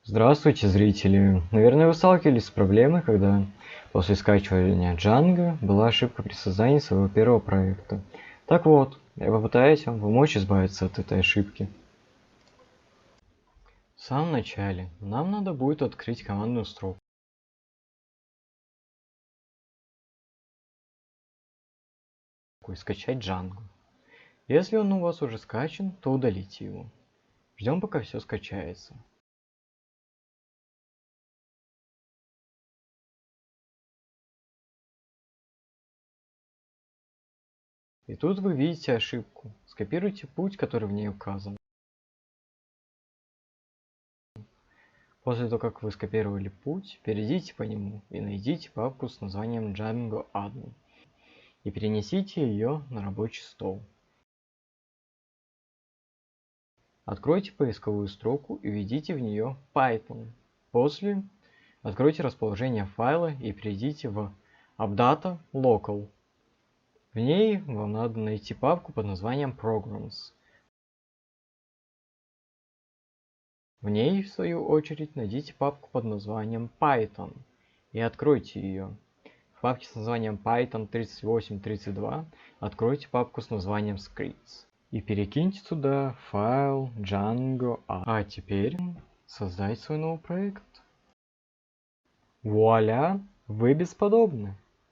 Здравствуйте, зрители! Наверное, вы сталкивались с проблемой, когда после скачивания Django была ошибка при создании своего первого проекта. Так вот, я попытаюсь вам помочь избавиться от этой ошибки. В самом начале нам надо будет открыть командную строку и скачать Django. Если он у вас уже скачан, то удалите его. Ждем, пока все скачается. И тут вы видите ошибку. Скопируйте путь, который в ней указан. После того, как вы скопировали путь, перейдите по нему и найдите папку с названием Django Admin и перенесите ее на рабочий стол. Откройте поисковую строку и введите в нее Python. После откройте расположение файла и перейдите в AppData Local. В ней вам надо найти папку под названием Programs. В ней, в свою очередь, найдите папку под названием Python и откройте ее. В папке с названием Python 3832 откройте папку с названием Scripts и перекиньте туда файл Django. А теперь создать свой новый проект. Вуаля! Вы бесподобны!